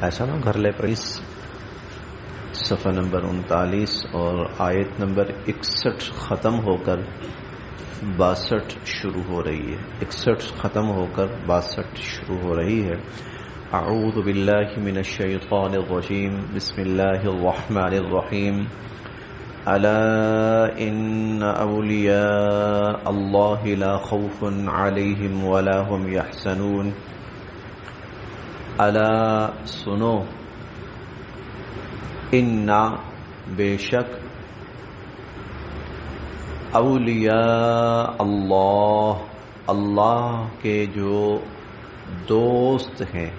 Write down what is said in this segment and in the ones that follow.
ایسا نا گھر لے پریس صفحہ نمبر 39 اور آیت نمبر 61 ختم ہو کر 62 شروع ہو رہی ہے. 61 ختم ہو کر 62 شروع ہو رہی ہے. اعوذ باللہ من الشیطان الرجیم بسم اللہ الرحمن الرحیم. الا ان اولیاء اللہ لا خوف علیہم ولا هم یحزنون. الا سنو، انا بے شک، اولیاء اللہ، اللہ کے جو دوست ہیں.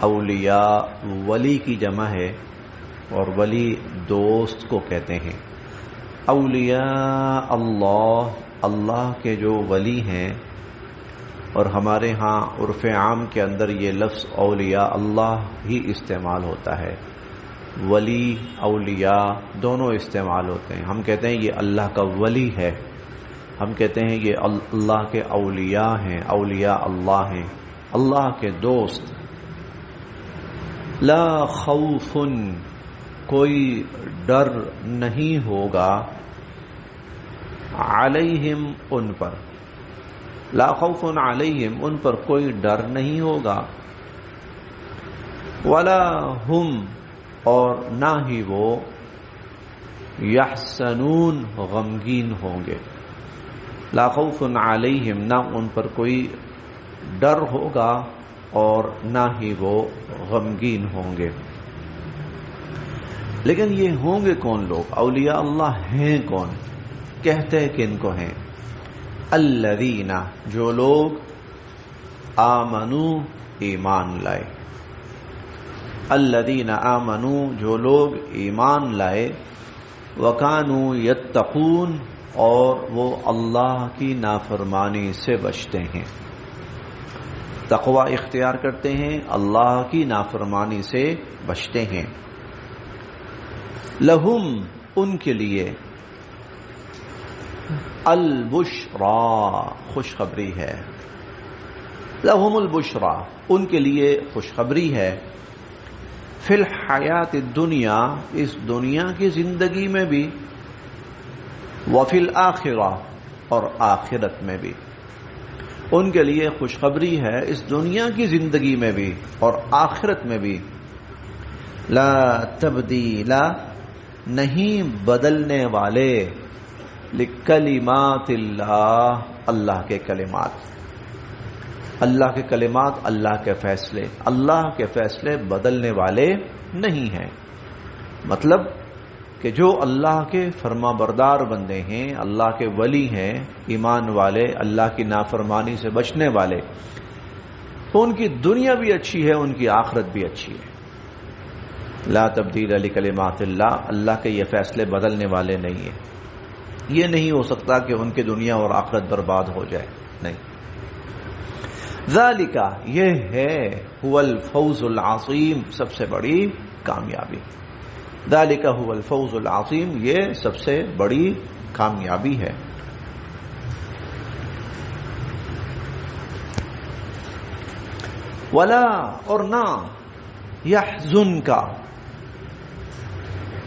اولیاء ولی کی جمع ہے اور ولی دوست کو کہتے ہیں. اولیاء اللہ، اللہ کے جو ولی ہیں، اور ہمارے ہاں عرف عام کے اندر یہ لفظ اولیاء اللہ ہی استعمال ہوتا ہے. ولی اولیاء دونوں استعمال ہوتے ہیں. ہم کہتے ہیں یہ اللہ کا ولی ہے، ہم کہتے ہیں یہ اللہ کے اولیاء ہیں، اولیاء اللہ ہیں، اللہ کے دوست. لا خوف، کوئی ڈر نہیں ہوگا، علیہم ان پر، لا خوف علیہم ان پر کوئی ڈر نہیں ہوگا، ولا ہم اور نہ ہی وہ، یحزنون غمگین ہوں گے. لا خوف علیہم، نہ ان پر کوئی ڈر ہوگا اور نہ ہی وہ غمگین ہوں گے. لیکن یہ ہوں گے کون لوگ؟ اولیاء اللہ ہیں کون؟ کہتے کن کو ہیں؟ الذین، جو لوگ آمنو ایمان لائے. الذین آمنو، جو لوگ ایمان لائے، وکانوا یتقون، اور وہ اللہ کی نافرمانی سے بچتے ہیں. تقوی اختیار کرتے ہیں، اللہ کی نافرمانی سے بچتے ہیں. لہم، ان کے لیے، البشرا، خوشخبری ہے. لہم البشرا، ان کے لیے خوشخبری ہے. فی الحیات الدنیا، اس دنیا کی زندگی میں بھی، وفی الآخرہ، اور آخرت میں بھی. ان کے لیے خوشخبری ہے اس دنیا کی زندگی میں بھی اور آخرت میں بھی. لا تبدیل، نہیں بدلنے والے، لکلمات اللہ، اللہ کے کلمات. اللہ کے کلمات، اللہ کے فیصلے، اللہ کے فیصلے بدلنے والے نہیں ہیں. مطلب کہ جو اللہ کے فرما بردار بندے ہیں، اللہ کے ولی ہیں، ایمان والے، اللہ کی نافرمانی سے بچنے والے، تو ان کی دنیا بھی اچھی ہے، ان کی آخرت بھی اچھی ہے. لا تبدیل لکلمات اللہ، اللہ کے یہ فیصلے بدلنے والے نہیں ہیں. یہ نہیں ہو سکتا کہ ان کی دنیا اور آخرت برباد ہو جائے، نہیں. ذالک، یہ ہے، هو الفوز العظیم، سب سے بڑی کامیابی. ذالک هو الفوز العظیم، یہ سب سے بڑی کامیابی ہے. ولا، اور نہ، یحزنک،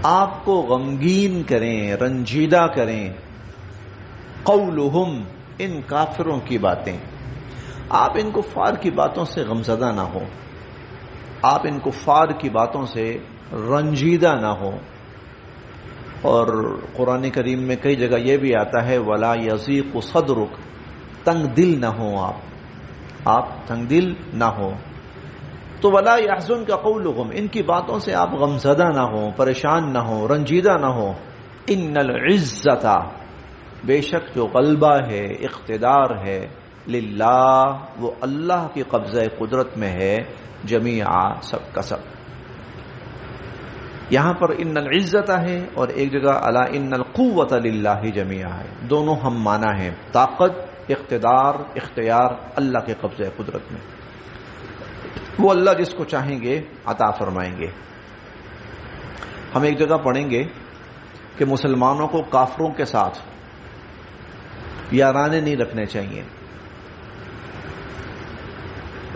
آپ کو غمگین کریں، رنجیدہ کریں، قولہم، ان کافروں کی باتیں. آپ ان کفار کی باتوں سے غمزدہ نہ ہو، آپ ان کفار کی باتوں سے رنجیدہ نہ ہو. اور قرآن کریم میں کئی جگہ یہ بھی آتا ہے ولا یضیق صدرک، تنگ دل نہ ہو، آپ تنگ دل نہ ہو. تو ولا یحزنک قولہم، ان کی باتوں سے آپ غمزدہ نہ ہو، پریشان نہ ہو، رنجیدہ نہ ہو. ان العزت، بے شک جو غلبہ ہے، اقتدار ہے، للہ، وہ اللہ کی قبضہ قدرت میں ہے، جمیعا، سب کا سب. یہاں پر ان العزت ہے اور ایک جگہ الا ان القوۃ للہ جمیعا ہے. دونوں ہم معنی ہیں، طاقت، اقتدار، اختیار اللہ کے قبضہ قدرت میں. وہ اللہ جس کو چاہیں گے عطا فرمائیں گے. ہم ایک جگہ پڑھیں گے کہ مسلمانوں کو کافروں کے ساتھ یارانے نہیں رکھنے چاہیے.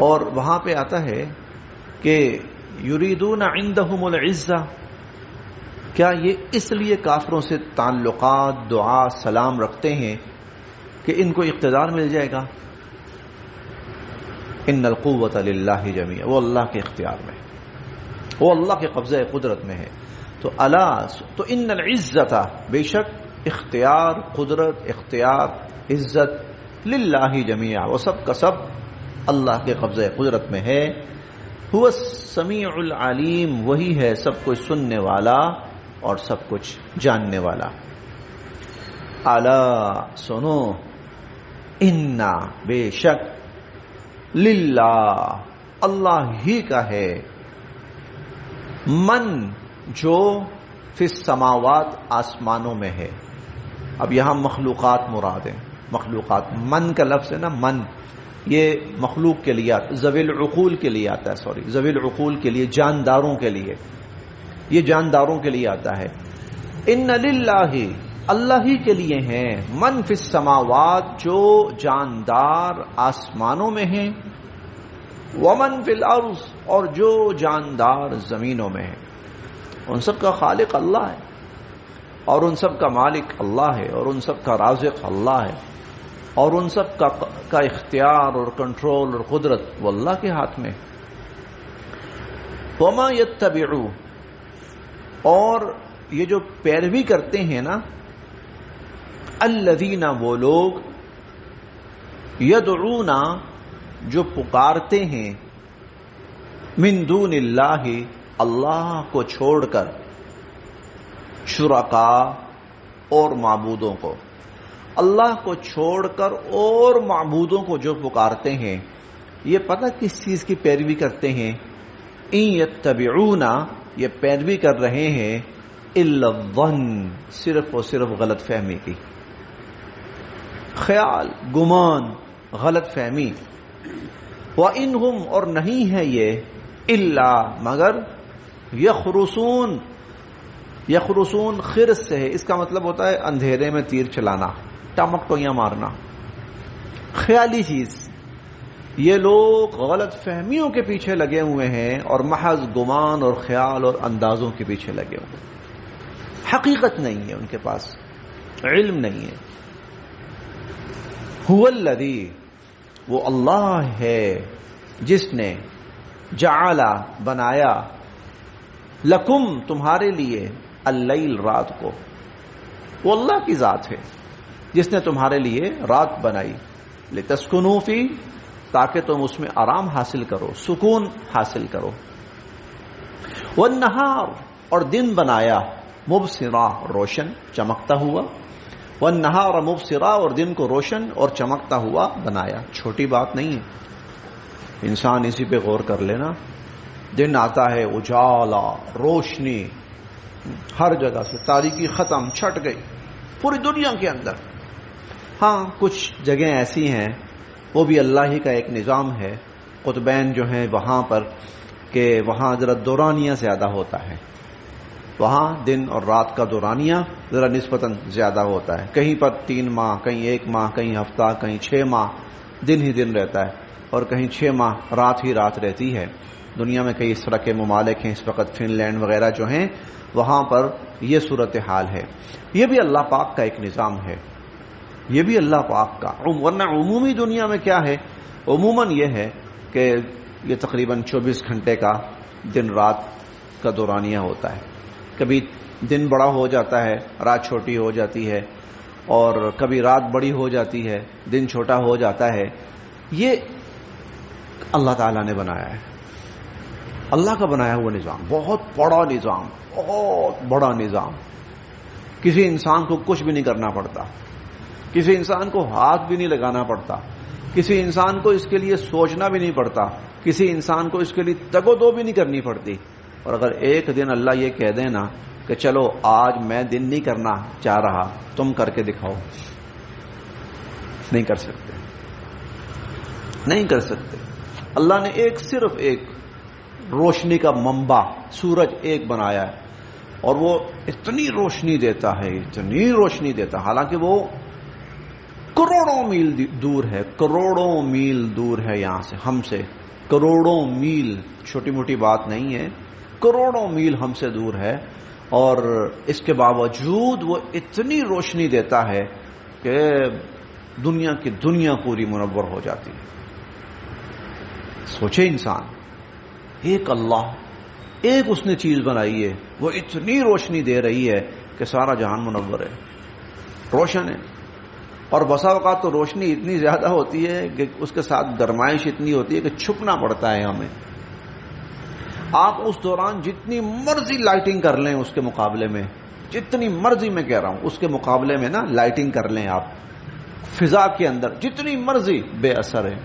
اور وہاں پہ آتا ہے کہ یریدون عندہم العزہ، کیا یہ اس لیے کافروں سے تعلقات، دعا، سلام رکھتے ہیں کہ ان کو اقتدار مل جائے گا؟ ان القوۃ للہ جمیعا، وہ اللہ کے اختیار میں، وہ اللہ کے قبضہ قدرت میں ہے۔ تو تو ان العزت، بے شک اختیار، قدرت، اختیار، عزت للہ جمیعا، وہ سب کا سب اللہ کے قبضہ قدرت میں ہے۔ هو السمیع العلیم، وہی ہے سب کچھ سننے والا اور سب کچھ جاننے والا۔ الا سنو، انا بے شک، للہ اللہ ہی کا ہے، من جو فی السماوات آسمانوں میں ہے۔ اب یہاں مخلوقات مراد ہیں، مخلوقات، من کا لفظ ہے نا، من یہ مخلوق کے لیے آتا ہے، ذوی العقول کے لیے آتا ہے، ذوی العقول کے لیے، جانداروں کے لیے، یہ جانداروں کے لیے آتا ہے۔ ان للہ، اللہ ہی کے لیے ہیں، من فی السماوات، جو جاندار آسمانوں میں ہیں، ومن فی الارض، اور جو جاندار زمینوں میں ہیں۔ ان سب کا خالق اللہ ہے، اور ان سب کا مالک اللہ ہے، اور ان سب کا رازق اللہ ہے، اور ان سب کا اختیار اور کنٹرول اور قدرت وہ اللہ کے ہاتھ میں۔ وما یتبعوا، اور یہ جو پیروی کرتے ہیں نا، الذین، وہ لوگ، یدعون، جو پکارتے ہیں، من دون اللہ، اللہ کو چھوڑ کر، شرکاء، اور معبودوں کو، اللہ کو چھوڑ کر اور معبودوں کو جو پکارتے ہیں، یہ پتہ کس چیز کی پیروی کرتے ہیں؟ ان یتبعون، یہ پیروی کر رہے ہیں، الا الظن، صرف اور صرف غلط فہمی کی، خیال، گمان، غلط فہمی۔ وَإِنْهُمْ، اور نہیں ہے یہ، الا، مگر، یخرسون، یخرسون خرس سے ہے، اس کا مطلب ہوتا ہے اندھیرے میں تیر چلانا، ٹمکٹویاں مارنا، خیالی چیز۔ یہ لوگ غلط فہمیوں کے پیچھے لگے ہوئے ہیں، اور محض گمان اور خیال اور اندازوں کے پیچھے لگے ہوئے ہیں، حقیقت نہیں ہے ان کے پاس، علم نہیں ہے۔ هو الذی، وہ اللہ ہے جس نے، جعل، بنایا، لکم، تمہارے لیے، اللیل، رات کو، وہ اللہ کی ذات ہے جس نے تمہارے لیے رات بنائی، لتسکنوا فی، تاکہ تم اس میں آرام حاصل کرو، سکون حاصل کرو، والنہار، اور دن بنایا، مبصرا، روشن، چمکتا ہوا، والنہار مبصرا، اور دن کو روشن اور چمکتا ہوا بنایا۔ چھوٹی بات نہیں ہے، انسان اسی پہ غور کر لینا۔ دن آتا ہے، اجالا، روشنی، ہر جگہ سے تاریکی ختم، چھٹ گئی پوری دنیا کے اندر۔ ہاں کچھ جگہیں ایسی ہیں، وہ بھی اللہ ہی کا ایک نظام ہے، قطبین جو ہیں وہاں پر، کہ وہاں ذرا دورانیہ زیادہ ہوتا ہے، وہاں دن اور رات کا دورانیہ ذرا نسبتاً زیادہ ہوتا ہے، کہیں پر 3 ماہ، کہیں 1 ماہ، کہیں ہفتہ، کہیں 6 ماہ دن ہی دن رہتا ہے، اور کہیں 6 ماہ رات ہی رات رہتی ہے۔ دنیا میں کئی اس طرح کے ممالک ہیں، اس وقت فن لینڈ وغیرہ جو ہیں، وہاں پر یہ صورتحال ہے۔ یہ بھی اللہ پاک کا ایک نظام ہے، یہ بھی اللہ پاک کا، ورنہ عمومی دنیا میں کیا ہے، عموماً یہ ہے کہ یہ تقریباً 24 گھنٹے کا دن رات کا دورانیہ ہوتا ہے، کبھی دن بڑا ہو جاتا ہے، رات چھوٹی ہو جاتی ہے، اور کبھی رات بڑی ہو جاتی ہے، دن چھوٹا ہو جاتا ہے۔ یہ اللہ تعالیٰ نے بنایا ہے، اللہ کا بنایا ہوا نظام، بہت بڑا نظام، بہت بڑا نظام۔ کسی انسان کو کچھ بھی نہیں کرنا پڑتا، کسی انسان کو ہاتھ بھی نہیں لگانا پڑتا، کسی انسان کو اس کے لیے سوچنا بھی نہیں پڑتا، کسی انسان کو اس کے لیے تگ و دو بھی نہیں کرنی پڑتی۔ اور اگر ایک دن اللہ یہ کہہ دے نا کہ چلو آج میں دن نہیں کرنا چاہ رہا، تم کر کے دکھاؤ، نہیں کر سکتے، نہیں کر سکتے۔ اللہ نے صرف ایک روشنی کا منبع سورج ایک بنایا ہے، اور وہ اتنی روشنی دیتا ہے، اتنی روشنی دیتا ہے، حالانکہ وہ کروڑوں میل دور ہے، کروڑوں میل دور ہے یہاں سے، ہم سے کروڑوں میل چھوٹی موٹی بات نہیں ہے، کروڑوں میل ہم سے دور ہے، اور اس کے باوجود وہ اتنی روشنی دیتا ہے کہ دنیا کی دنیا پوری منور ہو جاتی ہے۔ سوچے انسان، ایک اللہ، ایک اس نے چیز بنائی ہے، وہ اتنی روشنی دے رہی ہے کہ سارا جہان منور ہے، روشن ہے۔ اور بسا اوقات تو روشنی اتنی زیادہ ہوتی ہے کہ اس کے ساتھ گرمائش اتنی ہوتی ہے کہ چھپنا پڑتا ہے ہمیں۔ آپ اس دوران جتنی مرضی لائٹنگ کر لیں اس کے مقابلے میں، جتنی مرضی میں کہہ رہا ہوں اس کے مقابلے میں نا لائٹنگ کر لیں آپ فضا کے اندر جتنی مرضی، بے اثر ہے،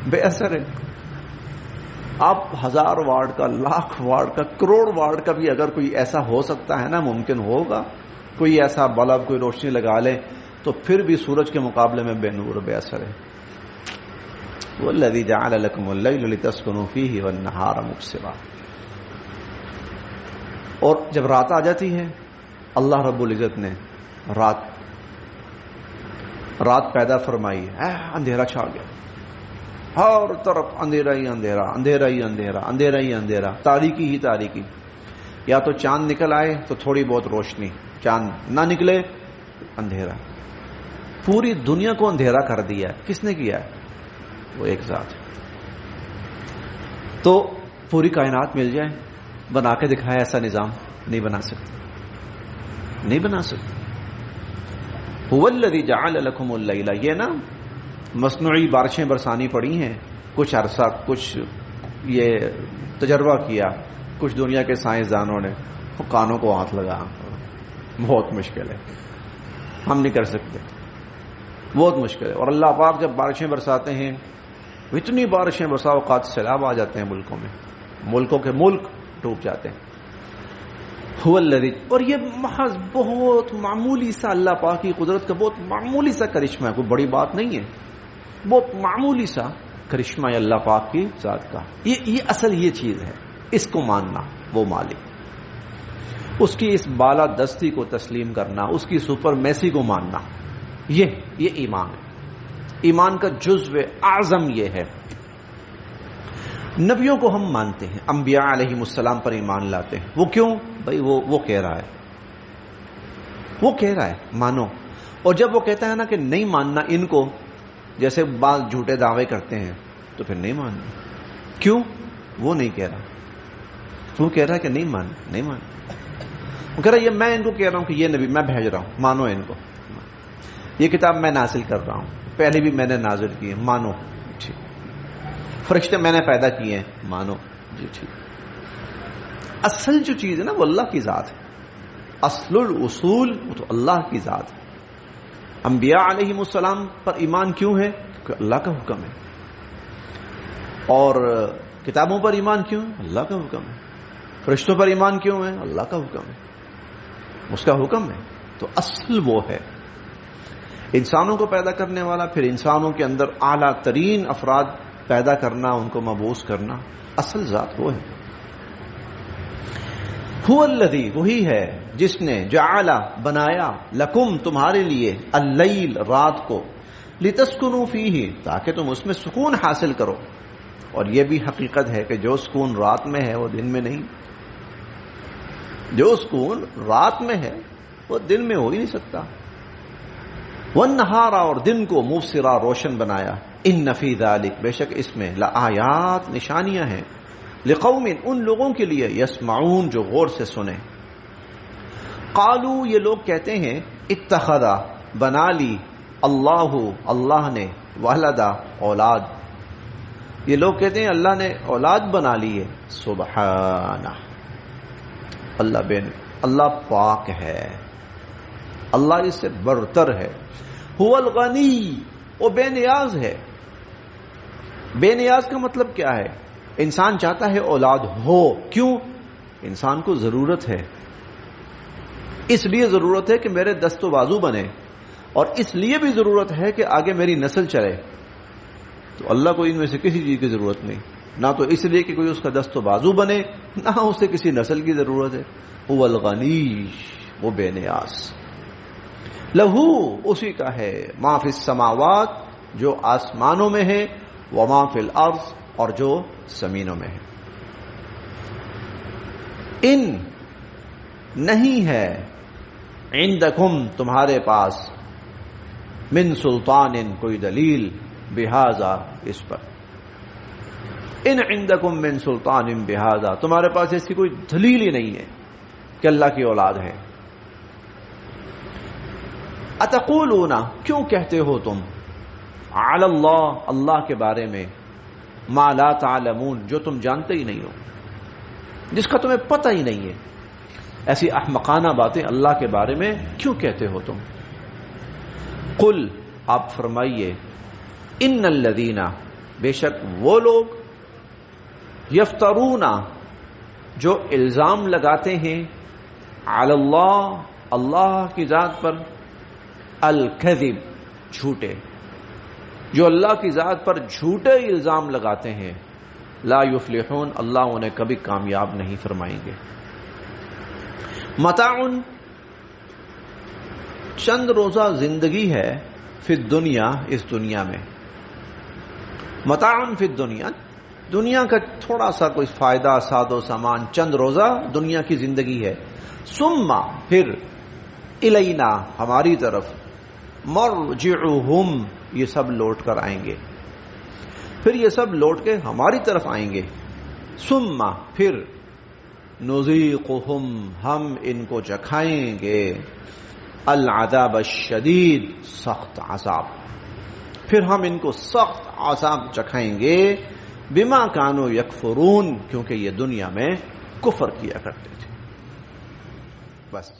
بے اثر ہے۔ آپ 1000 واٹ کا، لاکھ واٹ کا، کروڑ واٹ کا بھی اگر کوئی ایسا ہو سکتا ہے نا، ممکن ہوگا، کوئی ایسا بلب، کوئی روشنی لگا لے تو پھر بھی سورج کے مقابلے میں بے نور، بے اثر ہے۔ وَالَّذِي جَعَلَ لَكُمُ اللَّيْلَ لِتَسْكُنُوا فِيهِ وَالنَّهَارَ مُبْصِرًا۔ اور جب رات آ جاتی ہے، اللہ رب العزت نے رات پیدا فرمائی ہے، اندھیرا چھا گیا، ہر طرف اندھیرا ہی اندھیرا، اندھیرا ہی اندھیرا، اندھیرا ہی اندھیرا، تاریکی ہی تاریکی۔ یا تو چاند نکل آئے تو تھوڑی بہت روشنی، چاند نہ نکلے اندھیرا۔ پوری دنیا کو اندھیرا کر دیا ہے، کس نے کیا ہے؟ وہ ایک ذات۔ تو پوری کائنات مل جائے، بنا کے دکھائے ایسا نظام؟ نہیں بنا سکتے، نہیں بنا سکتے۔ هو الذی جعل لکم اللیل، یہ نا مصنوعی بارشیں برسانی پڑی ہیں کچھ عرصہ، کچھ یہ تجربہ کیا کچھ دنیا کے سائنسدانوں نے، کانوں کو ہاتھ لگا، بہت مشکل ہے، ہم نہیں کر سکتے، بہت مشکل ہے۔ اور اللہ پاک جب بارشیں برساتے ہیں، اتنی بارشیں بسا اوقات سیلاب آ جاتے ہیں ملکوں میں، ملکوں کے ملک ڈوب جاتے ہیں۔ هو الذی، اور یہ محض بہت معمولی سا اللہ پاک کی قدرت کا بہت معمولی سا کرشمہ ہے، کوئی بڑی بات نہیں ہے، بہت معمولی سا کرشمہ ہے اللہ پاک کی ذات کا۔ یہ اصل یہ چیز ہے، اس کو ماننا، وہ مالک، اس کی اس بالا دستی کو تسلیم کرنا، اس کی سپرمیسی کو ماننا، یہ ایمان ہے۔ ایمان کا جزو اعظم یہ ہے۔ نبیوں کو ہم مانتے ہیں، انبیاء علیہم السلام پر ایمان لاتے ہیں۔ وہ کیوں؟ بھائی وہ کہہ رہا ہے، وہ کہہ رہا ہے مانو۔ اور جب وہ کہتا ہے نا کہ نہیں ماننا ان کو، جیسے بعض جھوٹے دعوے کرتے ہیں، تو پھر نہیں ماننا۔ کیوں؟ وہ نہیں کہہ رہا، وہ کہہ رہا ہے کہ نہیں مان۔ وہ کہہ رہا ہے یہ میں ان کو کہہ رہا ہوں کہ یہ نبی میں بھیج رہا ہوں، مانو ان کو، یہ کتاب میں نازل کر رہا ہوں، پہلے بھی میں نے نازل کی ہے، مانو، ٹھیک، فرشتے میں نے پیدا کیے ہیں، مانو، جی ٹھیک۔ اصل جو چیز ہے نا وہ اللہ کی ذات ہے، اصل الاصول وہ تو اللہ کی ذات ہے۔ انبیاء علیہم السلام پر ایمان کیوں ہے؟ کہ اللہ کا حکم ہے۔ اور کتابوں پر ایمان کیوں ہے؟ اللہ کا حکم ہے۔ فرشتوں پر ایمان کیوں ہے؟ اللہ کا حکم ہے، اس کا حکم ہے۔ تو اصل وہ ہے، انسانوں کو پیدا کرنے والا، پھر انسانوں کے اندر اعلیٰ ترین افراد پیدا کرنا، ان کو مبعوث کرنا، اصل ذات وہ ہے۔ هو الذی، وہی ہے جس نے جعل، بنایا، لکم، تمہارے لیے، اللیل، رات کو، لتسکنوا فیہ، تاکہ تم اس میں سکون حاصل کرو۔ اور یہ بھی حقیقت ہے کہ جو سکون رات میں ہے وہ دن میں نہیں، جو سکون رات میں ہے وہ دن میں ہو ہی نہیں سکتا۔ والنہار، اور دن کو، مبصرا، روشن بنایا۔ ان فی ذلک، بے شک اس میں، لآیات، نشانیاں ہیں، لقوم، ان لوگوں کے لیے، یسمعون، جو غور سے سنیں۔ قالو، یہ لوگ کہتے ہیں، اتخذا، بنا لی، اللہ نے، ولدا، اولاد۔ یہ لوگ کہتے ہیں اللہ نے اولاد بنا لی ہے۔ سبحانہ، اللہ پاک ہے، اللہ اس سے برتر ہے۔ هو الغنی، وہ بے نیاز ہے۔ بے نیاز کا مطلب کیا ہے؟ انسان چاہتا ہے اولاد ہو، کیوں؟ انسان کو ضرورت ہے، اس لیے ضرورت ہے کہ میرے دست و بازو بنے، اور اس لیے بھی ضرورت ہے کہ آگے میری نسل چلے۔ تو اللہ کو ان میں سے کسی چیز کی ضرورت نہیں، نہ تو اس لیے کہ کوئی اس کا دست و بازو بنے، نہ اسے کسی نسل کی ضرورت ہے۔ هو الغنی، وہ بے نیاز۔ لہو، اسی کا ہے، ما فی السماوات، جو آسمانوں میں ہے، وما فی الارض، اور جو زمینوں میں ہے. ان نہیں ہے عندکم تمہارے پاس من سلطان کوئی دلیل بہذا اس پر. ان عندکم من سلطان بہذا تمہارے پاس ایسی کوئی دلیل ہی نہیں ہے کہ اللہ کی اولاد ہے. اتقولون کیوں کہتے ہو تم علی اللہ اللہ کے بارے میں ما لا تعلمون جو تم جانتے ہی نہیں ہو، جس کا تمہیں پتہ ہی نہیں ہے. ایسی احمقانہ باتیں اللہ کے بارے میں کیوں کہتے ہو تم؟ قل آپ فرمائیے ان الذین بے شک وہ لوگ یفترون جو الزام لگاتے ہیں علی اللہ اللہ کی ذات پر الکذب جھوٹے، جو اللہ کی ذات پر جھوٹے الزام لگاتے ہیں لا یفلحون اللہ انہیں کبھی کامیاب نہیں فرمائیں گے. متاع چند روزہ زندگی ہے فی الدنیا اس دنیا میں. متاع فی الدنیا دنیا کا تھوڑا سا کوئی فائدہ ساد و سامان چند روزہ دنیا کی زندگی ہے. ثم پھر الینا ہماری طرف مرجعہم یہ سب لوٹ کر آئیں گے، پھر یہ سب لوٹ کے ہماری طرف آئیں گے. ثم پھر نذیقہم ہم ان کو چکھائیں گے العذاب الشدید سخت عذاب، پھر ہم ان کو سخت عذاب چکھائیں گے بما کانوا یکفرون کیونکہ یہ دنیا میں کفر کیا کرتے تھے. بس